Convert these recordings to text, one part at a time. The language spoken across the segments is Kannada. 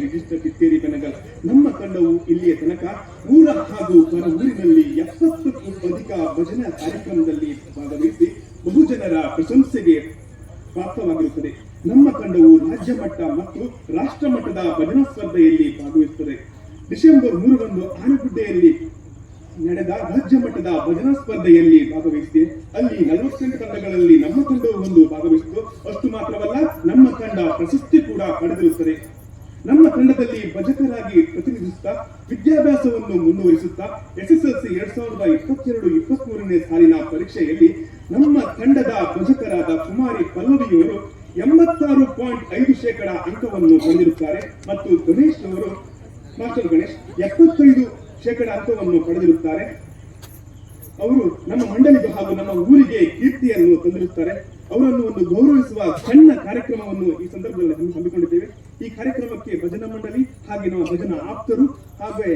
ರಿಜಿಸ್ಟರ್ ಕಿತ್ತೇರಿ ಬೆನಗಲ್. ನಮ್ಮ ತಂಡವು ಇಲ್ಲಿಯ ತನಕ ಊರ ಹಾಗೂ ಹೊರ ಊರಿನಲ್ಲಿ 70ಕ್ಕೂ ಅಧಿಕ ಭಜನಾ ಕಾರ್ಯಕ್ರಮದಲ್ಲಿ ಭಾಗವಹಿಸಿ ಬಹುಜನರ ಪ್ರಶಂಸೆಗೆ ಪಾತ್ರವಾಗಿರುತ್ತದೆ. ನಮ್ಮ ತಂಡವು ರಾಜ್ಯ ಮಟ್ಟ ಮತ್ತು ರಾಷ್ಟ್ರ ಮಟ್ಟದ ಭಜನಾ ಸ್ಪರ್ಧೆಯಲ್ಲಿ ಭಾಗವಹಿಸುತ್ತದೆ. ಡಿಸೆಂಬರ್ 3ರಂದು ಆನೆಗುಡ್ಡೆಯಲ್ಲಿ ನಡೆದ ರಾಜ್ಯ ಮಟ್ಟದ ಭಜನಾ ಸ್ಪರ್ಧೆಯಲ್ಲಿ ಭಾಗವಹಿಸಿ ಅಲ್ಲಿ 48 ತಂಡಗಳಲ್ಲಿ ನಮ್ಮ ತಂಡವು ಒಂದು ಭಾಗವಹಿಸಿತು. ಅಷ್ಟು ಮಾತ್ರವಲ್ಲ, ನಮ್ಮ ತಂಡ ಪ್ರಶಸ್ತಿ ಕೂಡ ಪಡೆದಿರುತ್ತದೆ. ನಮ್ಮ ತಂಡದಲ್ಲಿ ಭಜಕರಾಗಿ ಪ್ರತಿನಿಧಿಸುತ್ತಾ ವಿದ್ಯಾಭ್ಯಾಸವನ್ನು ಮುಂದುವರಿಸುತ್ತಾ SSLC 2022-23ನೇ ಸಾಲಿನ ಪರೀಕ್ಷೆಯಲ್ಲಿ ನಮ್ಮ ತಂಡದ ಭಜಕರಾದ ಕುಮಾರಿ ಪಲ್ಲವಿಯವರು 86.5% ಅಂಕವನ್ನು ಹೊಂದಿರುತ್ತಾರೆ ಮತ್ತು ಗಣೇಶ್ ಅವರು ಮಾಸ್ಟರ್ ಗಣೇಶ್ 75% ಅಂಕವನ್ನು ಪಡೆದಿರುತ್ತಾರೆ. ಅವರು ನಮ್ಮ ಮಂಡಳಿಗೆ ಹಾಗೂ ನಮ್ಮ ಊರಿಗೆ ಕೀರ್ತಿಯನ್ನು ತಂದಿರುತ್ತಾರೆ. ಅವರನ್ನು ಒಂದು ಗೌರವಿಸುವ ಸಣ್ಣ ಕಾರ್ಯಕ್ರಮವನ್ನು ಈ ಸಂದರ್ಭದಲ್ಲಿ ಹಮ್ಮಿಕೊಂಡಿದ್ದೇವೆ. ಈ ಕಾರ್ಯಕ್ರಮಕ್ಕೆ ಭಜನಾ ಮಂಡಳಿ ಹಾಗೆ ನಮ್ಮ ಭಜನಾ ಆಪ್ತರು ಹಾಗೆ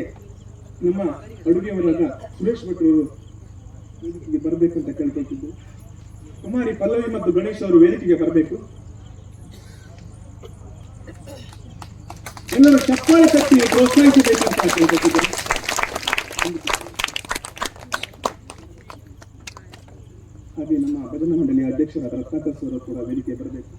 ನಮ್ಮ ಅಡುಗೆಯವರಾದ ಸುರೇಶ್ ಭಟ್ರು ವೇದಿಕೆಗೆ ಬರಬೇಕು ಅಂತ ಕೇಳ್ಕೊಳ್ತಿದ್ದು, ಕುಮಾರಿ ಪಲ್ಲವಿ ಮತ್ತು ಗಣೇಶ್ ಅವರು ವೇದಿಕೆಗೆ ಬರಬೇಕು. ಎಲ್ಲರೂ ಚಪ್ಪಾಳೆ ತಟ್ಟಿ ಪ್ರೋತ್ಸಾಹಿಸಬೇಕಂತ ಕೇಳ್ಕೊಳ್ತಿದ್ದೆ. ಹಾಗೆ ನಮ್ಮ ಭಜನಾ ಮಂಡಳಿಯ ಅಧ್ಯಕ್ಷರಾದ ರತ್ನಾಕರ್ ಸರ್ ಕೂಡ ವೇದಿಕೆ ಬರಬೇಕು.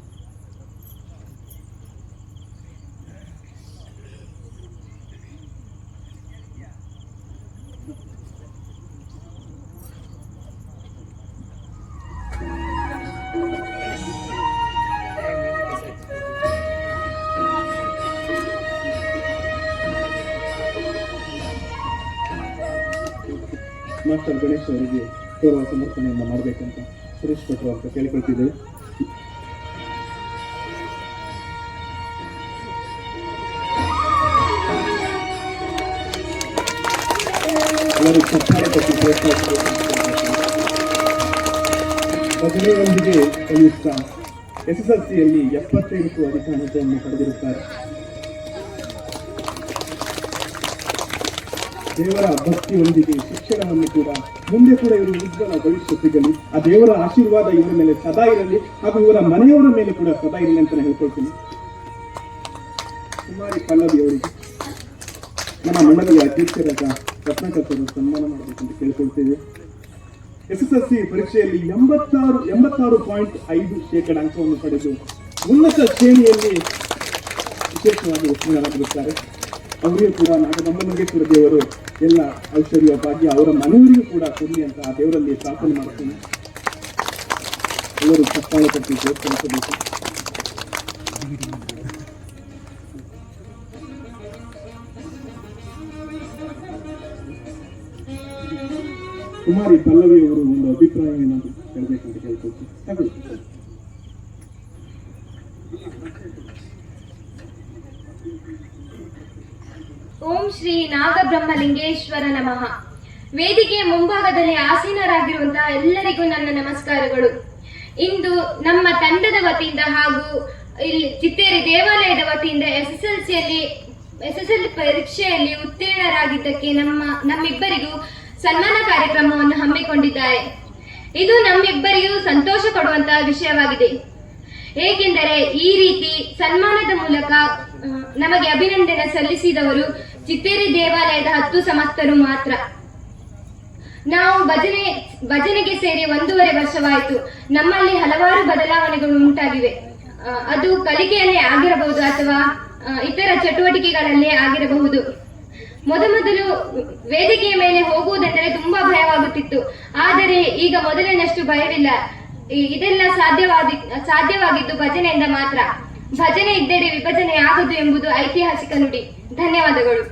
ಮಾಸ್ಟರ್ ಗಣೇಶ್ ಅವರಿಗೆ ಗೌರವ ಸಮರ್ಪಣೆಯನ್ನು ಮಾಡಬೇಕಂತ ಸುರೇಶ್ ಭಟ್ರು ಅಂತ ಕೇಳಿಕೊಳ್ತಿದ್ದೇವೆ. ಎಲ್ಲರೂ ಭಜನೆಯೊಂದಿಗೆ ಕಲಿಯುತ್ತಾ SSLCಯಲ್ಲಿ 75ಕ್ಕೂ ಅಧಿಕ ಅಂಕವನ್ನು ಪಡೆದಿರುತ್ತಾರೆ. ದೇವರ ಭಕ್ತಿಯೊಂದಿಗೆ ಶಿಕ್ಷಣವನ್ನು ಕೂಡ ಮುಂದೆ ಕೂಡ ಇವರು ಉಜ್ವಲ ಭವಿಷ್ಯ ಸಿಗಲಿ, ಆ ದೇವರ ಆಶೀರ್ವಾದ ಇವರ ಮೇಲೆ ಸದಾ ಇರಲಿ ಹಾಗೂ ಇವರ ಮನೆಯವರ ಮೇಲೆ ಕೂಡ ಸದಾ ಇರಲಿ ಅಂತ ಹೇಳ್ಕೊಳ್ತೀನಿ. ಕುಮಾರಿ ಪಲ್ಲವಿ ಅವರಿಗೆ ನಮ್ಮ ಮಂಡಳಿಯ ಅಧ್ಯಕ್ಷರಾದ ರತ್ನಾಕರ್ ಸನ್ಮಾನ ಮಾಡಬೇಕಂತ ಕೇಳ್ಕೊಳ್ತೇವೆ. SSLC ಪರೀಕ್ಷೆಯಲ್ಲಿ 86.5% ಅಂಕವನ್ನು ಪಡೆದು ಉನ್ನತ ಶ್ರೇಣಿಯಲ್ಲಿ ವಿಶೇಷವಾಗಿ ಉತ್ತೀರ್ಣರಾಗಿರುತ್ತಾರೆ. ಅವರಿಗೂ ಕೂಡ ನಾಗಮಂಗೇಶ್ವರ ದೇವರು ಎಲ್ಲ ಐಶ್ವರ್ಯ ಭಾಗ್ಯ ಅವರ ಮನೆಯವರಿಗೂ ಕೂಡ ಕೊಡಲಿ ಅಂತ ಆ ದೇವರಲ್ಲಿ ಪ್ರಾರ್ಥನೆ ಮಾಡುತ್ತೇನೆ. ಎಲ್ಲರೂ ಚಪ್ಪಾಳೆ ತಟ್ಟಿ ಪ್ರೋತ್ಸಾಹಿಸಬೇಕು. ಕುಮಾರಿ ಪಲ್ಲವಿ ಅವರು ಒಂದು ಅಭಿಪ್ರಾಯ ಏನಾದರೂ ಹೇಳಬೇಕಂತ ಕೇಳ್ಕೊಳ್ತೀನಿ. ಓಂ ಶ್ರೀ ನಾಗಬ್ರಹ್ಮಲಿಂಗೇಶ್ವರ ನಮಃ. ವೇದಿಕೆಯ ಮುಂಭಾಗದಲ್ಲಿ ಆಸೀನರಾಗಿರುವಂತಹ ಎಲ್ಲರಿಗೂ ನನ್ನ ನಮಸ್ಕಾರಗಳು. ಇಂದು ನಮ್ಮ ತಂಡದ ವತಿಯಿಂದ ಹಾಗೂ ಇಲ್ಲಿ ಚಿತ್ತೇರಿ ದೇವಾಲಯದ ವತಿಯಿಂದ SSLC ಪರೀಕ್ಷೆಯಲ್ಲಿ ಉತ್ತೀರ್ಣರಾಗಿದ್ದಕ್ಕೆ ನಮ್ಮಿಬ್ಬರಿಗೂ ಸನ್ಮಾನ ಕಾರ್ಯಕ್ರಮವನ್ನು ಹಮ್ಮಿಕೊಂಡಿದ್ದಾರೆ. ಇದು ನಮ್ಮಿಬ್ಬರಿಗೂ ಸಂತೋಷ ಪಡುವಂತಹ ವಿಷಯವಾಗಿದೆ. ಏಕೆಂದರೆ ಈ ರೀತಿ ಸನ್ಮಾನದ ಮೂಲಕ ನಮಗೆ ಅಭಿನಂದನೆ ಸಲ್ಲಿಸಿದವರು ಚಿತ್ತೇರಿ ದೇವಾಲಯದ 10 ಸಮಸ್ತರು ಮಾತ್ರ. ನಾವು ಭಜನೆಗೆ ಸೇರಿ 1.5 ವರ್ಷವಾಯಿತು. ನಮ್ಮಲ್ಲಿ ಹಲವಾರು ಬದಲಾವಣೆಗಳು ಉಂಟಾಗಿವೆ. ಅದು ಕಲಿಕೆಯಲ್ಲೇ ಆಗಿರಬಹುದು ಅಥವಾ ಇತರ ಚಟುವಟಿಕೆಗಳಲ್ಲೇ ಆಗಿರಬಹುದು. ಮೊದಲು ವೇದಿಕೆಯ ಮೇಲೆ ಹೋಗುವುದೆಂದರೆ ತುಂಬಾ ಭಯವಾಗುತ್ತಿತ್ತು. ಆದರೆ ಈಗ ಮೊದಲಿನಷ್ಟು ಭಯವಿಲ್ಲ. ಇದೆಲ್ಲ ಸಾಧ್ಯವಾಗಿದ್ದು ಭಜನೆಯಿಂದ ಮಾತ್ರ. ಭಜನೆ ಇದ್ದರೆ ವಿಭಜನೆ ಆಗದು ಎಂಬುದು ಐತಿಹಾಸಿಕ ನುಡಿ. ಧನ್ಯವಾದಗಳು.